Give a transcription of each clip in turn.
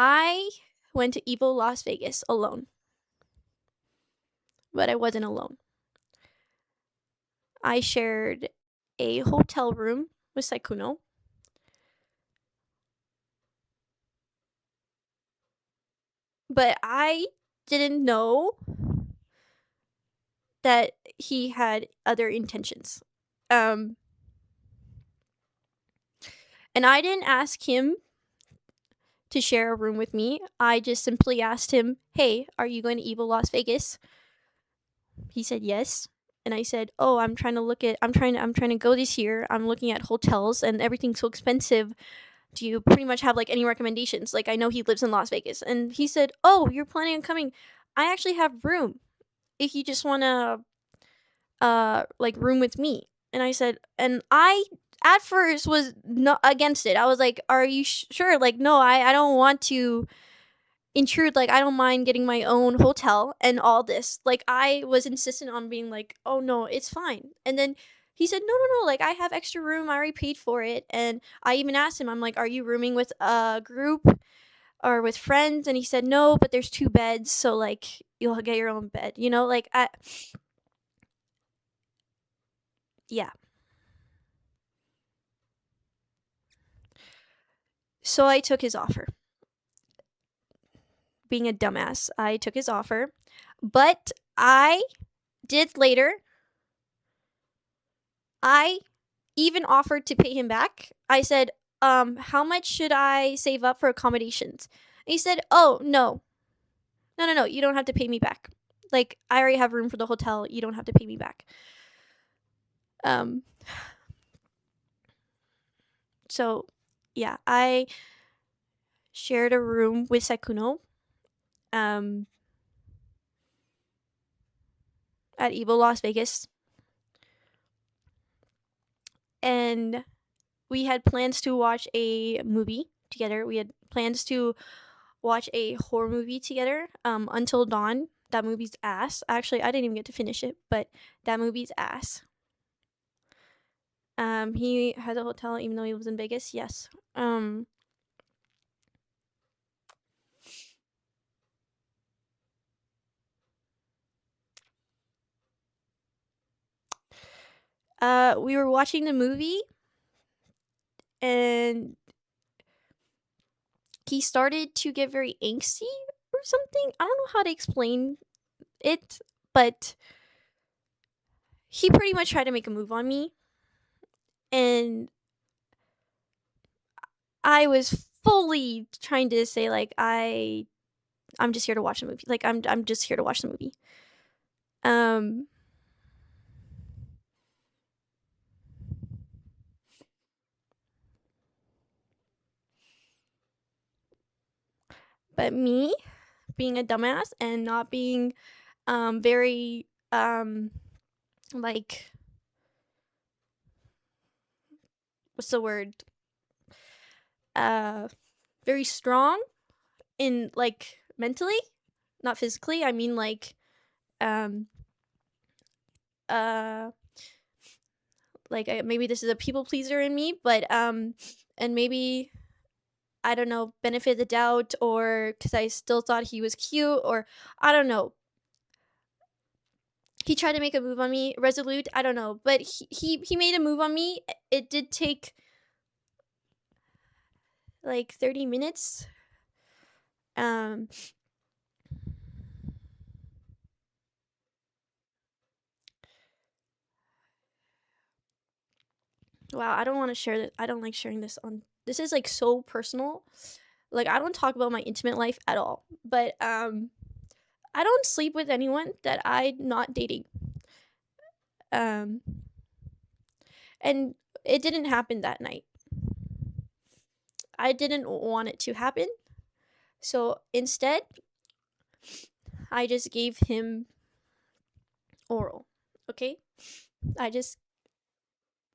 I went to Evil Las Vegas alone, but I wasn't alone. I shared a hotel room with Sykkuno. But I didn't know that he had other intentions. And I didn't ask him to share a room with me. I just simply asked him, "Hey, are you going to Evil Las Vegas?" He said yes. And I said, "Oh, I'm trying to go this year. I'm looking at hotels and everything's so expensive. Do you pretty much have like any recommendations? Like I know he lives in Las Vegas." And he said, "Oh, you're planning on coming. I actually have room. If you just want to like room with me." And I said, and I at first was not against it. I was like, "Are you sure?" Like, "No, I don't want to intrude. Like, I don't mind getting my own hotel and all this." Like, I was insistent on being like, "Oh no, it's fine." And then he said, "No, no, no. Like, I have extra room. I already paid for it." And I even asked him, I'm like, "Are you rooming with a group or with friends?" And he said, "No, but there's 2 beds, so like you'll get your own bed." Like yeah. So I took his offer. Being a dumbass, I took his offer. But I did later, I even offered to pay him back. I said, how much should I save up for accommodations? And he said, "Oh, no. No, no, no. You don't have to pay me back. Like, I already have room for the hotel. You don't have to pay me back." Um, so, yeah, I shared a room with Sykkuno um, at Evil Las Vegas. And we had plans to watch a movie together. We had plans to watch a horror movie together. Until Dawn. That movie's ass. Actually, I didn't even get to finish it, but that movie's ass. He has a hotel even though he lives in Vegas. Yes. We were watching the movie and he started to get very angsty or something. I don't know how to explain it, but he pretty much tried to make a move on me, and I was fully trying to say like I'm just here to watch a movie. Like I'm just here to watch the movie. Um but me being a dumbass and not being very like what's the word? Uh very strong in like mentally, not physically. I mean um uh like maybe this is a people pleaser in me, but and maybe I don't know, benefit the doubt, or because I still thought he was cute, or I don't know. He tried to make a move on me, resolute. I don't know, but he made a move on me. It did take like 30 minutes. Um, wow, I don't want to share that. I don't like sharing this on. This is like so personal. Like I don't talk about my intimate life at all. But I don't sleep with anyone that I'm not dating. Um, and it didn't happen that night. I didn't want it to happen. So instead, I just gave him oral. Okay? I just.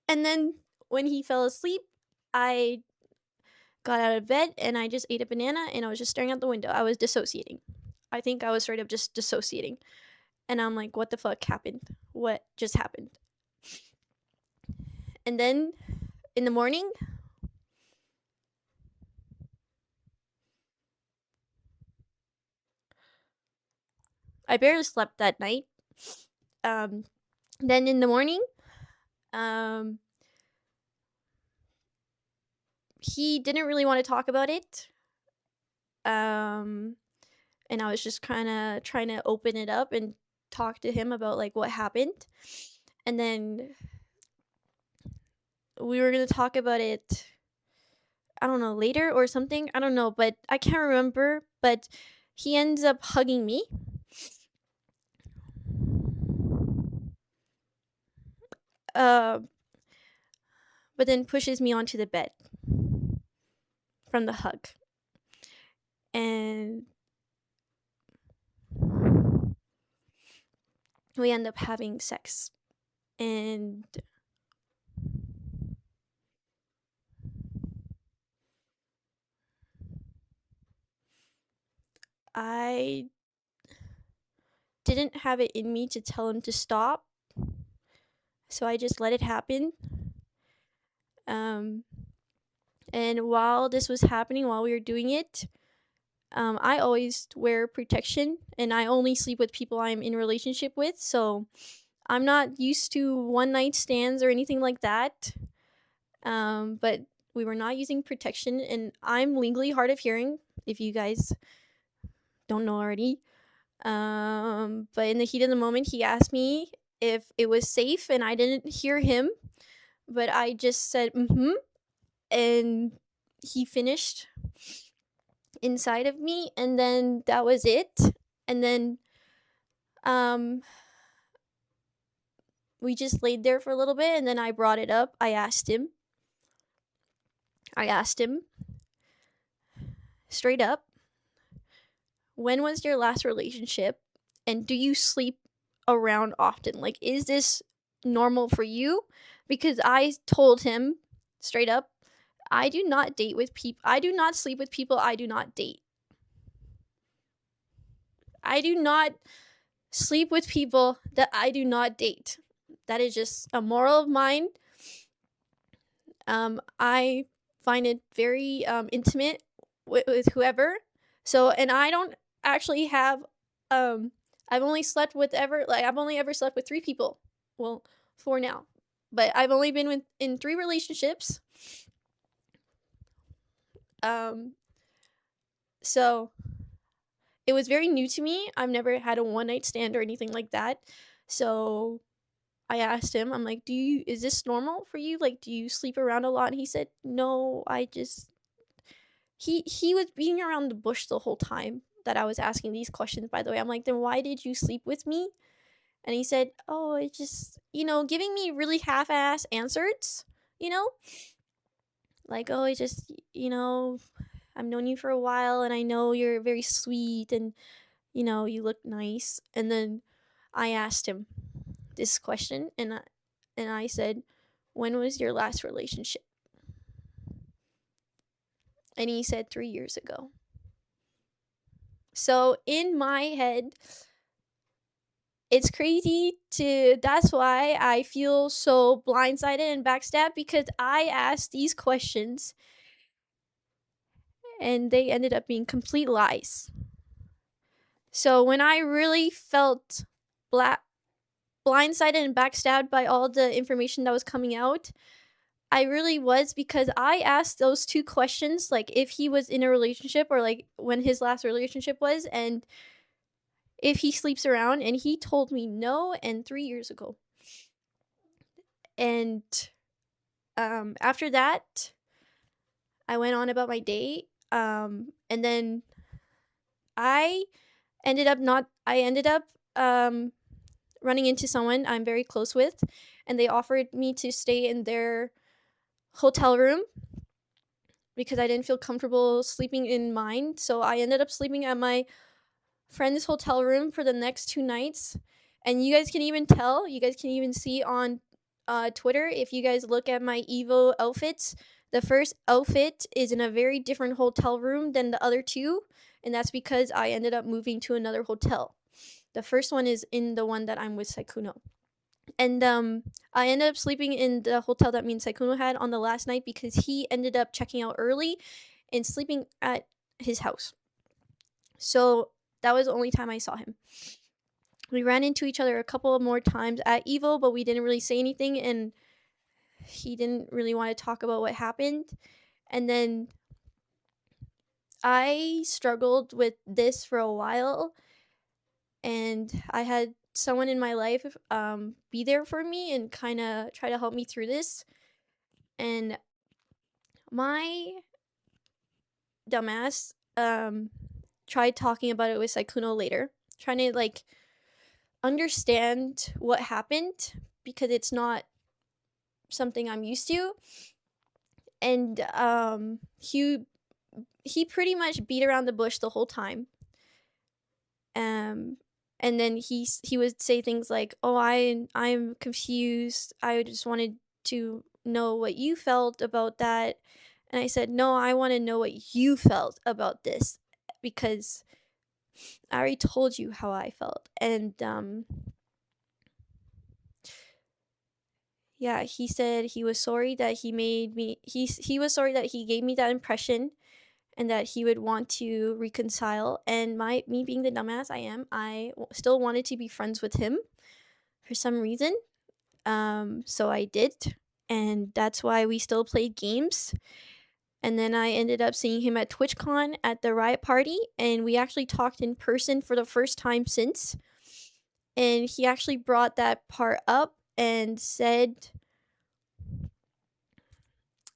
And then when he fell asleep, I got out of bed and I just ate a banana and I was just staring out the window. I was dissociating. I think I was straight up just dissociating. And I'm like, what the fuck happened? What just happened? And then in the morning, I barely slept that night. Then in the morning, he didn't really want to talk about it. And I was just kind of trying to open it up and talk to him about like what happened. And then we were going to talk about it, I don't know, later or something. I don't know, but I can't remember. But he ends up hugging me. But then pushes me onto the bed from the hug. And we end up having sex. And I didn't have it in me to tell him to stop. So I just let it happen. And while this was happening, while we were doing it, I always wear protection, and I only sleep with people I'm in a relationship with. So I'm not used to one night stands or anything like that. But we were not using protection, and I'm legally hard of hearing, if you guys don't know already. But in the heat of the moment, he asked me if it was safe, and I didn't hear him, but I just said, and he finished inside of me, and then that was it. And then we just laid there for a little bit, and then I brought it up. I asked him straight up, when was your last relationship, and do you sleep around often? Like, is this normal for you? Because I told him straight up, I do not date with people. I do not sleep with people I do not date. I do not sleep with people that I do not date. That is just a moral of mine. I find it very intimate with whoever. So, and I don't actually have. I've only ever slept with 3 people. Well, 4 now, but I've only been in 3 relationships. So it was very new to me. I've never had a one night stand or anything like that. So I asked him, I'm like, is this normal for you? Like, do you sleep around a lot? And he said, no, he was being around the bush the whole time that I was asking these questions, by the way. I'm like, then why did you sleep with me? And he said, oh, it just, giving me really half-ass answers, like, oh, it just, I've known you for a while, and I know you're very sweet, and, you look nice. And then I asked him this question, and I said, when was your last relationship? And he said 3 years ago. So in my head, it's crazy that's why I feel so blindsided and backstabbed, because I asked these questions and they ended up being complete lies. So when I really felt blindsided and backstabbed by all the information that was coming out, I really was, because I asked those 2 questions, like if he was in a relationship, or like when his last relationship was, and if he sleeps around, and he told me no, and 3 years ago. And after that, I went on about my day, and then I ended up running into someone I'm very close with, and they offered me to stay in their hotel room because I didn't feel comfortable sleeping in mine. So I ended up sleeping at my friend's hotel room for the next 2 nights. And you guys can even see on Twitter, if you guys look at my Evo outfits, the first outfit is in a very different hotel room than the other 2, and that's because I ended up moving to another hotel. The first one is in the one that I'm with Sykkuno. And I ended up sleeping in the hotel that me and Sykkuno had on the last night, because he ended up checking out early and sleeping at his house. So that was the only time I saw him. We ran into each other a couple of more times at Evo, but we didn't really say anything, and he didn't really want to talk about what happened. And then I struggled with this for a while, and I had someone in my life be there for me and kind of try to help me through this. And my dumbass tried talking about it with Sykkuno later, trying to like understand what happened because it's not something I'm used to. And he pretty much beat around the bush the whole time. Um and then he would say things like, "Oh, I'm confused. I just wanted to know what you felt about that." And I said, "No, I want to know what you felt about this because I already told you how I felt." And yeah, he said he was sorry that he was sorry that he gave me that impression, and that he would want to reconcile. And me being the dumbass I am, still wanted to be friends with him for some reason. So I did, and that's why we still played games. And then I ended up seeing him at TwitchCon at the Riot Party, and we actually talked in person for the first time since. And he actually brought that part up and said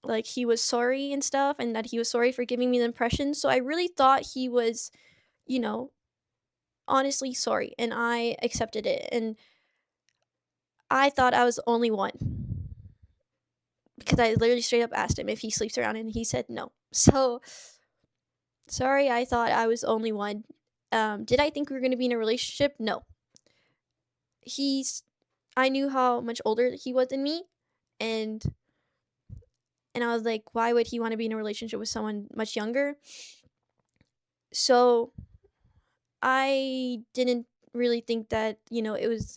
like he was sorry and stuff, and that he was sorry for giving me the impression. So I really thought he was, you know, honestly sorry, and I accepted it. And I thought I was the only one because I literally straight up asked him if he sleeps around, and he said no. So sorry, I thought I was the only one. Did I think we were going to be in a relationship? No. He's I knew how much older he was than me, and I was like, why would he want to be in a relationship with someone much younger? So I didn't really think that, you know, it was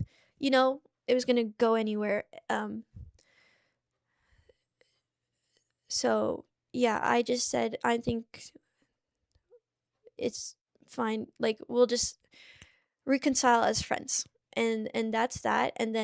going to go anywhere. So yeah, I just said I think it's fine. Like we'll just reconcile as friends. And that's that. And then